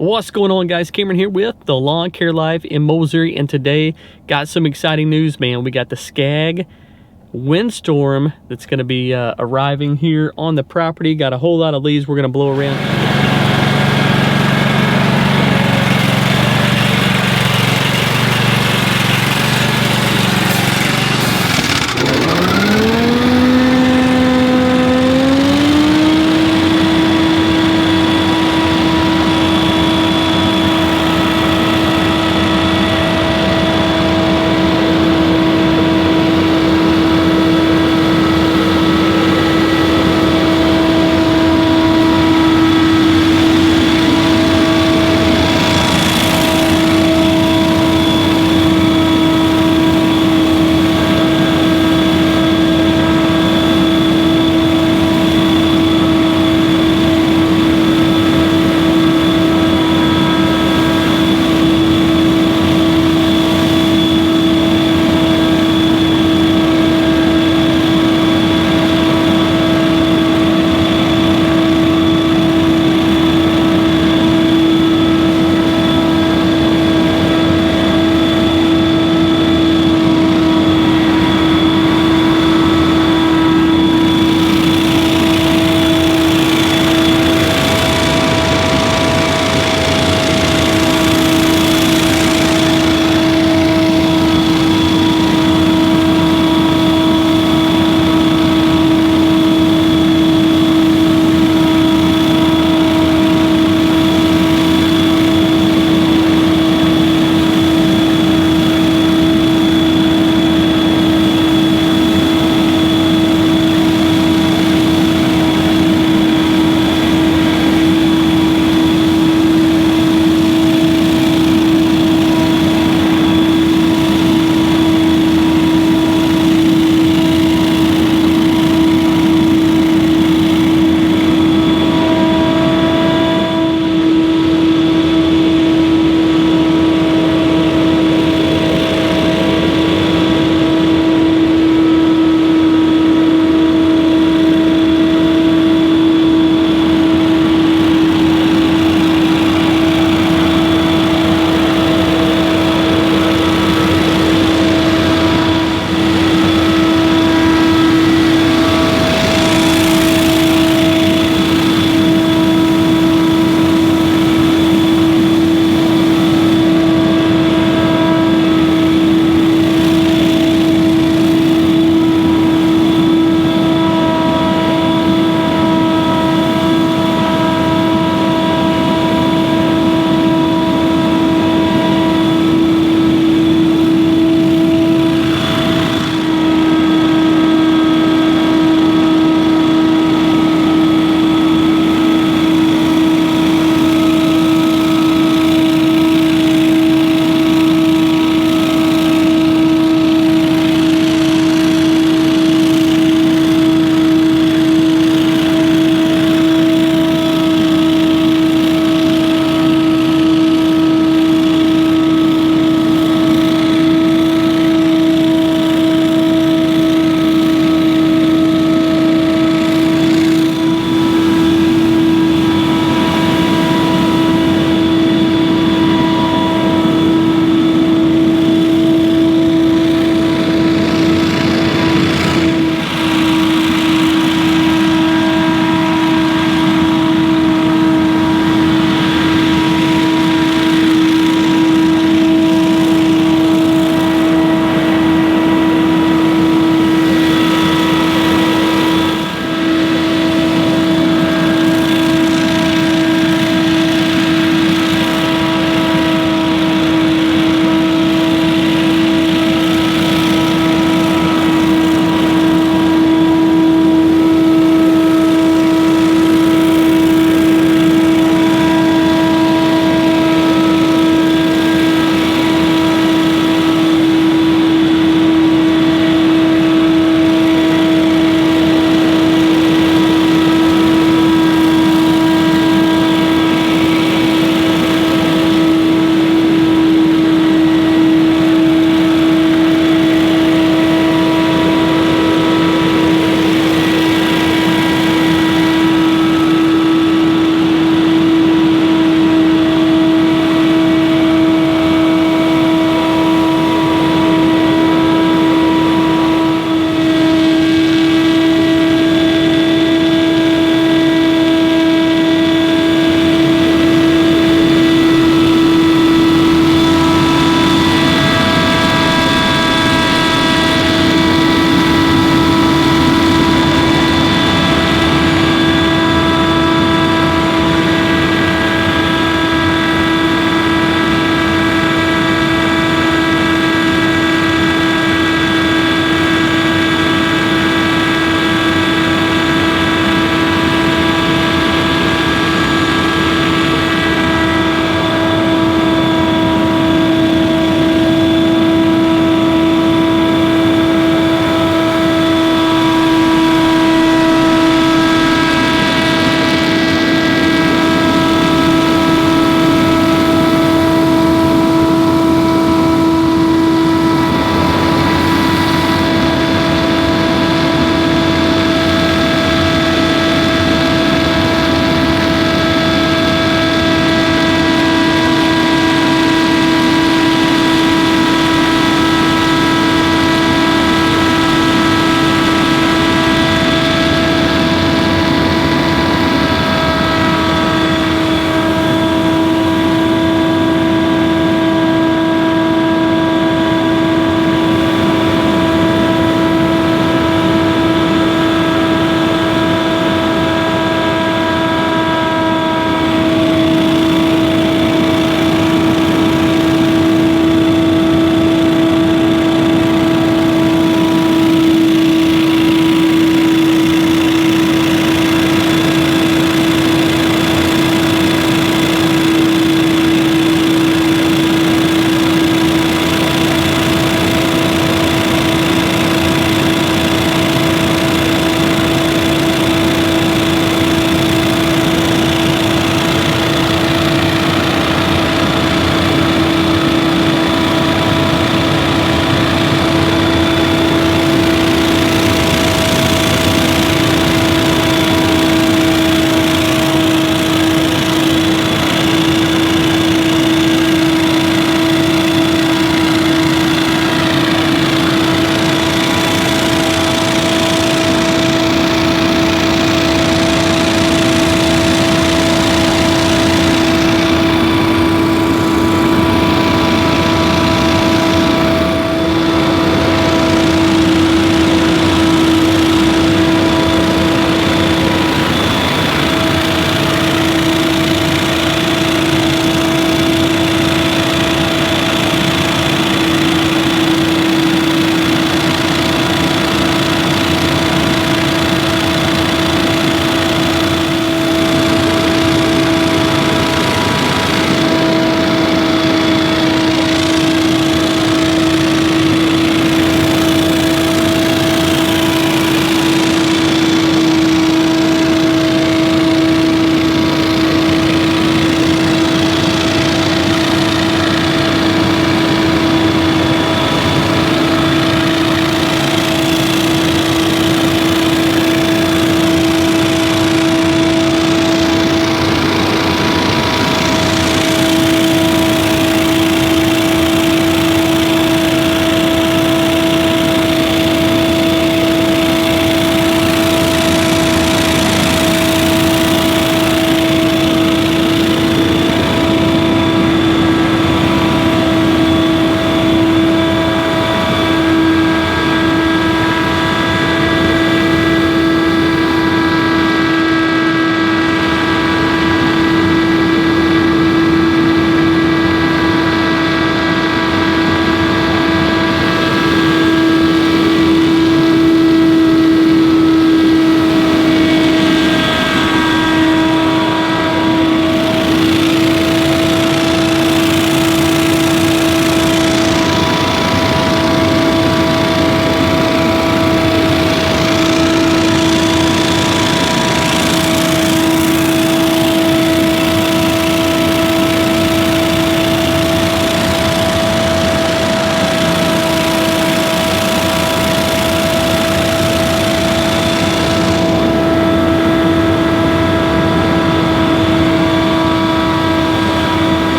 What's going on, guys? Cameron here with the Lawn Care Live in Missouri, and today got some exciting news, man. We got the Skag Windstorm that's going to be arriving here on the property. Got a whole lot of leaves we're going to blow around.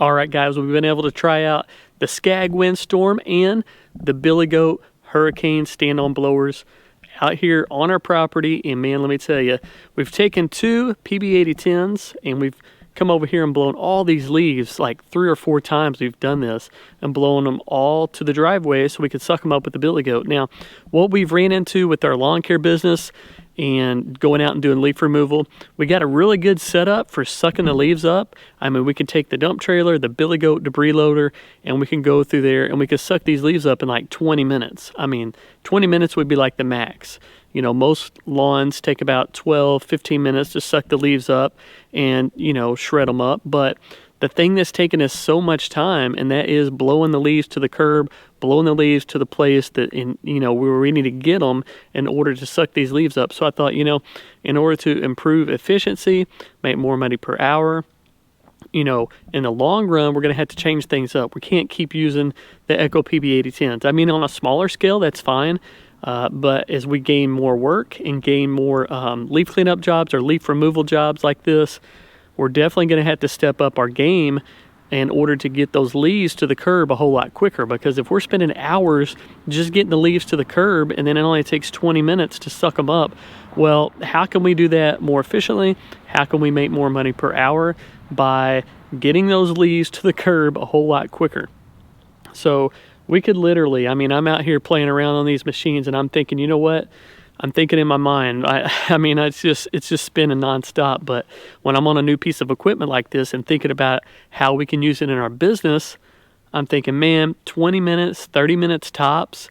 All right, guys, we've been able to try out the Skag Windstorm and the Billy Goat Hurricane stand-on blowers out here on our property. And man, let me tell you, we've taken two PB8010s and we've come over here and blown all these leaves like 3 or 4 times. We've done this and blown them all to the driveway so we could suck them up with the Billy Goat. Now, what we've ran into with our lawn care business and going out and doing leaf removal, we got a really good setup for sucking the leaves up. I mean, we can take the dump trailer, the Billy Goat debris loader, and we can go through there and we can suck these leaves up in like 20 minutes. I mean, 20 minutes would be like the max. You know, most lawns take about 12, 15 minutes to suck the leaves up and, you know, shred them up. But the thing that's taken us so much time, and that is blowing the leaves to the curb, blowing the leaves to the place that, where we need to get them in order to suck these leaves up. So I thought, in order to improve efficiency, make more money per hour, in the long run, we're going to have to change things up. We can't keep using the Echo PB8010s. I mean, on a smaller scale, that's fine. But as we gain more work and gain more leaf cleanup jobs or leaf removal jobs like this, we're definitely going to have to step up our game in order to get those leaves to the curb a whole lot quicker. Because if we're spending hours just getting the leaves to the curb and then it only takes 20 minutes to suck them up, well, how can we do that more efficiently? How can we make more money per hour? By getting those leaves to the curb a whole lot quicker. So we could literally, I mean, I'm out here playing around on these machines and I'm thinking, you know what? I'm thinking in my mind, I mean, it's just spinning nonstop. But when I'm on a new piece of equipment like this and thinking about how we can use it in our business, I'm thinking, man, 20 minutes, 30 minutes tops,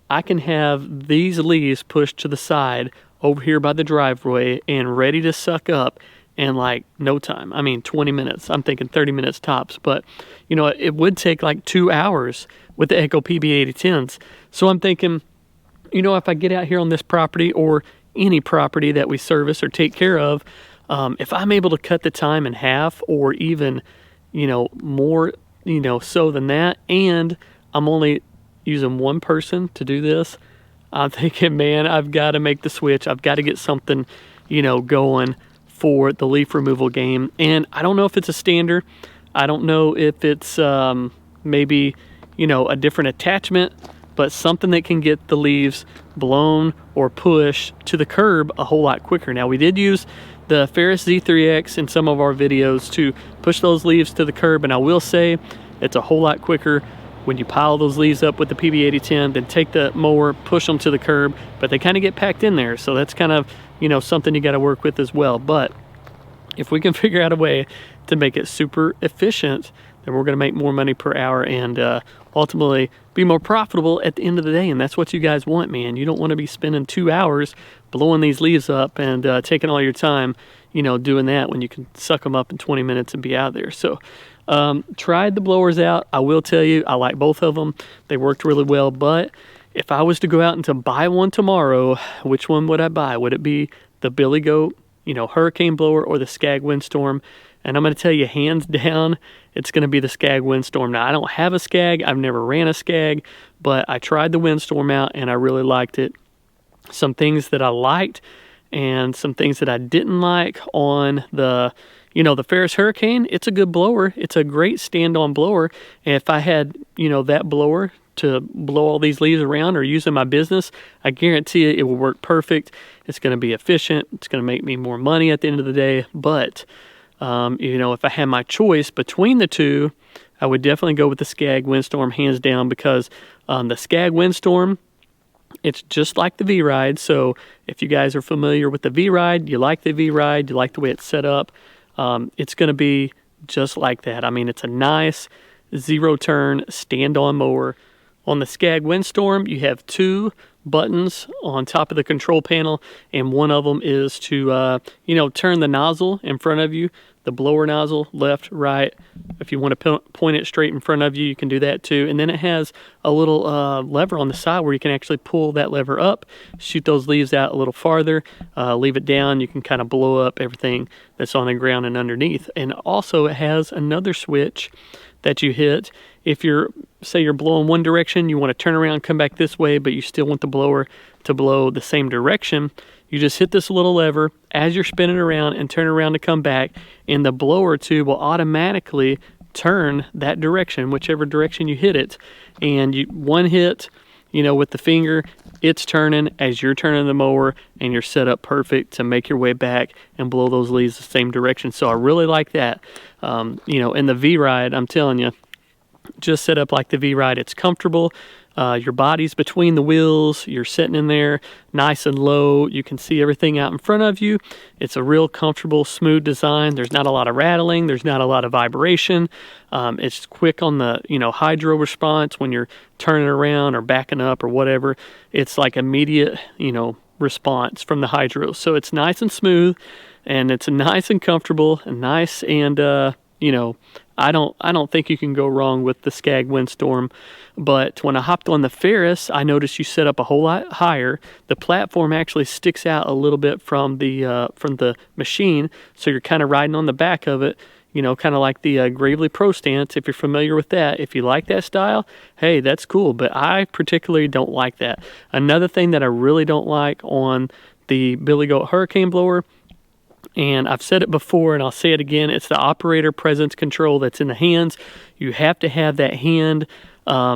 I can have these leaves pushed to the side over here by the driveway and ready to suck up in like no time. I mean, 20 minutes. I'm thinking 30 minutes tops. But, it would take like 2 hours with the Echo PB8010s. So I'm thinking, if I get out here on this property or any property that we service or take care of, if I'm able to cut the time in half or even, more, so than that, and I'm only using one person to do this, I'm thinking, man, I've got to make the switch. I've got to get something, going for the leaf removal game. And I don't know if it's a standard. I don't know if it's maybe, a different attachment, but something that can get the leaves blown or pushed to the curb a whole lot quicker. Now, we did use the Ferris Z3X in some of our videos to push those leaves to the curb, and I will say it's a whole lot quicker when you pile those leaves up with the PB8010, then take the mower, push them to the curb, but they kind of get packed in there. So that's kind of, something you got to work with as well. But if we can figure out a way to make it super efficient, then we're going to make more money per hour and ultimately be more profitable at the end of the day. And that's what you guys want, man. You don't want to be spending 2 hours blowing these leaves up and taking all your time, doing that when you can suck them up in 20 minutes and be out there. So tried the blowers out. I will tell you, I like both of them. They worked really well. But if I was to go out and to buy one tomorrow, which one would I buy? Would it be the Billy Goat, Hurricane blower, or the Skag Windstorm? And I'm going to tell you, hands down, it's going to be the Skag Windstorm. Now, I don't have a Skag. I've never ran a Skag, but I tried the Windstorm out, and I really liked it. Some things that I liked and some things that I didn't like on the, the Ferris Hurricane. It's a good blower. It's a great stand-on blower. And if I had, that blower to blow all these leaves around or use in my business, I guarantee you it will work perfect. It's going to be efficient. It's going to make me more money at the end of the day. But if I had my choice between the two, I would definitely go with the Skag Windstorm hands down, because the Skag Windstorm, it's just like the V-Ride. So if you guys are familiar with the V-Ride, you like the V-Ride, you like the way it's set up, it's going to be just like that. I mean, it's a nice zero-turn stand-on mower. On the Skag Windstorm, you have 2 buttons on top of the control panel, and one of them is to turn the nozzle in front of you, the blower nozzle, left, right. If you want to point it straight in front of you, you can do that too. And then it has a little lever on the side where you can actually pull that lever up, shoot those leaves out a little farther, leave it down. You can kind of blow up everything that's on the ground and underneath. And also it has another switch that you hit. If say you're blowing one direction, you want to turn around, come back this way, but you still want the blower to blow the same direction, you just hit this little lever as you're spinning around and turn around to come back, and the blower tube will automatically turn that direction, whichever direction you hit it, and one hit, you know, with the finger, it's turning as you're turning the mower, and you're set up perfect to make your way back and blow those leaves the same direction. So I really like that. You know, in the V-Ride, I'm telling you, just set up like the V-Ride, it's comfortable. Your body's between the wheels, you're sitting in there nice and low, you can see everything out in front of you. It's a real comfortable, smooth design. There's not a lot of rattling, there's not a lot of vibration. It's quick on the, you know, hydro response when you're turning around or backing up or whatever. It's like immediate, you know, response from the hydro. So it's nice and smooth, and it's nice and comfortable and nice, and you know, I don't think you can go wrong with the Skag Windstorm. But when I hopped on the Ferris, I noticed you set up a whole lot higher. The platform actually sticks out a little bit from the machine, so you're kind of riding on the back of it, you know, kind of like the Gravely Pro stance, if you're familiar with that. If you like that style, hey, that's cool, but I particularly don't like that. Another thing that I really don't like on the Billy Goat Hurricane blower, and I've said it before and I'll say it again, it's the operator presence control that's in the hands. You have to have that hand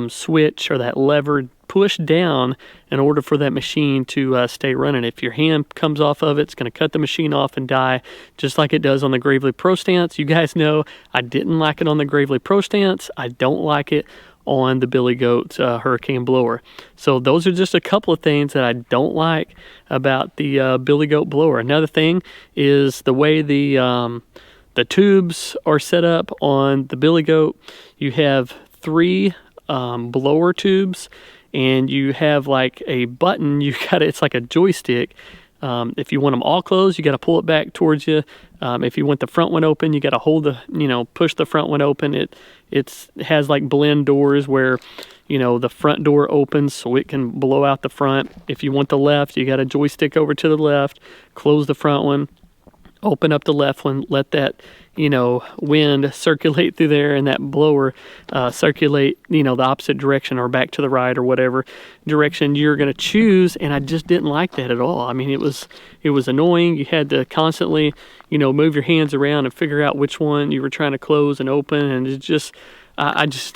switch or that lever pushed down in order for that machine to stay running. If your hand comes off of it, it's going to cut the machine off and die, just like it does on the Gravely Pro stance. You guys know I didn't like it on the Gravely Pro stance. I don't like it on the Billy Goat Hurricane blower. So those are just a couple of things that I don't like about the Billy Goat blower. Another thing is the way the tubes are set up on the Billy Goat. You have 3 blower tubes, and you have like a button. It's like a joystick. If you want them all closed, you got to pull it back towards you. If you want the front one open, you got to hold push the front one open. It has like blend doors where, you know, the front door opens so it can blow out the front. If you want the left, you got a joystick over to the left, close the front one, open up the left one, let that, you know, wind circulate through there, and that blower circulate, you know, the opposite direction or back to the right or whatever direction you're going to choose. And I just didn't like that at all. I mean, it was annoying. You had to constantly, you know, move your hands around and figure out which one you were trying to close and open, and it just I just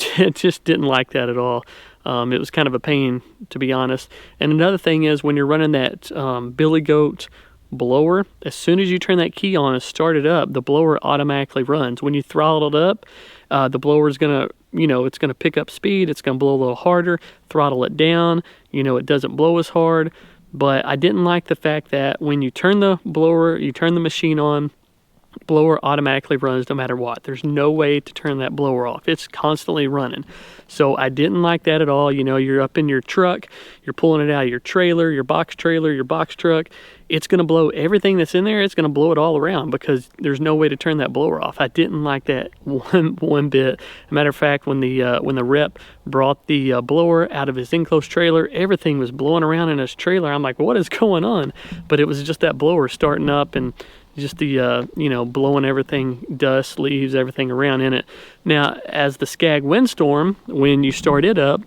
didn't like that at all. It was kind of a pain, to be honest. And another thing is, when you're running that Billy Goat blower, as soon as you turn that key on and start it up, the blower automatically runs. When you throttle it up, the blower is gonna, you know, it's gonna pick up speed, it's gonna blow a little harder. Throttle it down, you know, it doesn't blow as hard. But I didn't like the fact that when you turn the blower, you turn the machine on, blower automatically runs no matter what. There's no way to turn that blower off. It's constantly running. So I didn't like that at all. You know, you're up in your truck, you're pulling it out of your trailer, your box truck. It's going to blow everything that's in there. It's going to blow it all around because there's no way to turn that blower off. I didn't like that one bit. As a matter of fact, when the rep brought the blower out of his enclosed trailer, everything was blowing around in his trailer. I'm like, what is going on? But it was just that blower starting up and just the, you know, blowing everything, dust, leaves, everything around in it. Now, as the Skag Windstorm, when you start up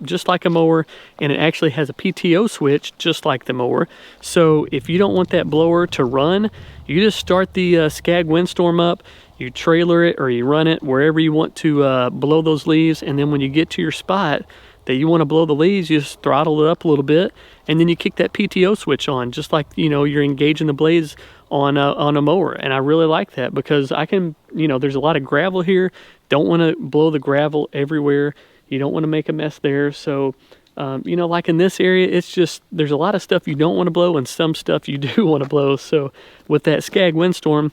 just like a mower, and it actually has a PTO switch just like the mower. So if you don't want that blower to run, you just start the Skag Windstorm up, you trailer it or you run it wherever you want to blow those leaves, and then when you get to your spot that you want to blow the leaves, you just throttle it up a little bit, and then you kick that PTO switch on, just like, you know, you're engaging the blades on a mower. And I really like that because I can, you know, there's a lot of gravel here. Don't want to blow the gravel everywhere. You don't want to make a mess there. So, you know, like in this area, it's just, there's a lot of stuff you don't want to blow and some stuff you do want to blow. So with that Skag Windstorm,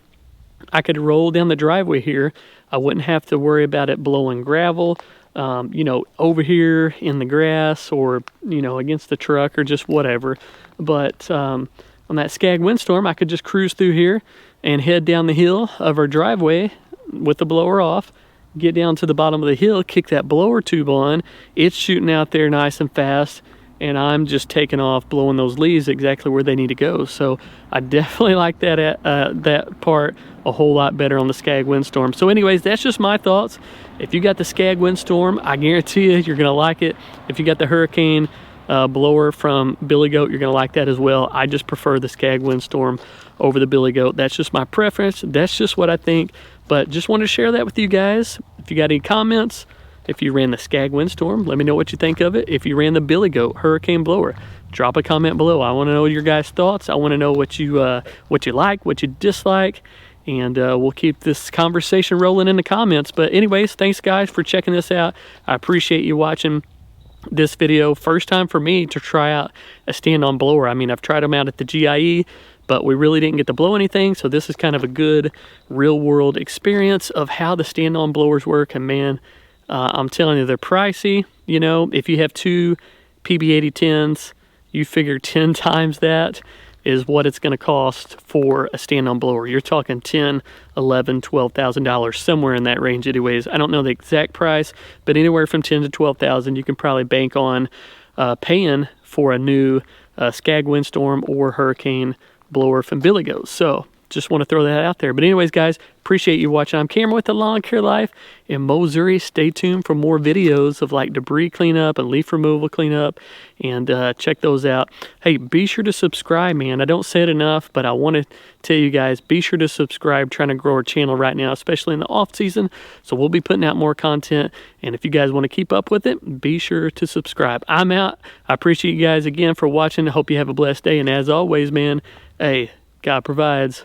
I could roll down the driveway here. I wouldn't have to worry about it blowing gravel, you know, over here in the grass or, you know, against the truck or just whatever. But on that Skag Windstorm, I could just cruise through here and head down the hill of our driveway with the blower off, get down to the bottom of the hill, kick that blower tube on. It's shooting out there nice and fast, and I'm just taking off, blowing those leaves exactly where they need to go. So I definitely like that part a whole lot better on the Skag Windstorm. So anyways, that's just my thoughts. If you got the Skag Windstorm, I guarantee you're gonna like it. If you got the Hurricane blower from Billy Goat, you're gonna like that as well. I just prefer the Skag Windstorm over the Billy Goat. That's just my preference. That's just what I think But just wanted to share that with you guys. If you got any comments, if you ran the Skag Windstorm, let me know what you think of it. If you ran the Billy Goat Hurricane Blower, drop a comment below. I want to know your guys' thoughts. I want to know what you like, what you dislike, and we'll keep this conversation rolling in the comments. But anyways, thanks guys for checking this out. I appreciate you watching this video. First time for me to try out a stand-on blower. I mean, I've tried them out at the GIE, but we really didn't get to blow anything, so this is kind of a good real-world experience of how the stand-on blowers work. And man, I'm telling you, they're pricey. You know, if you have two PB8010s, you figure 10 times that is what it's going to cost for a stand-on blower. You're talking $10,000, $11,000, $12,000, somewhere in that range anyways. I don't know the exact price, but anywhere from $10,000 to $12,000 you can probably bank on paying for a new Skag Windstorm or Hurricane blower from Billy Goat. So just want to throw that out there. But anyways, guys, appreciate you watching. I'm Cameron with the Lawn Care Life in Missouri. Stay tuned for more videos of like debris cleanup and leaf removal cleanup, and check those out. Hey, be sure to subscribe, man. I don't say it enough, but I want to tell you guys, be sure to subscribe. Trying to grow our channel right now, especially in the off season. So we'll be putting out more content, and if you guys want to keep up with it, be sure to subscribe. I'm out. I appreciate you guys again for watching. I hope you have a blessed day, and as always, man, hey, God provides.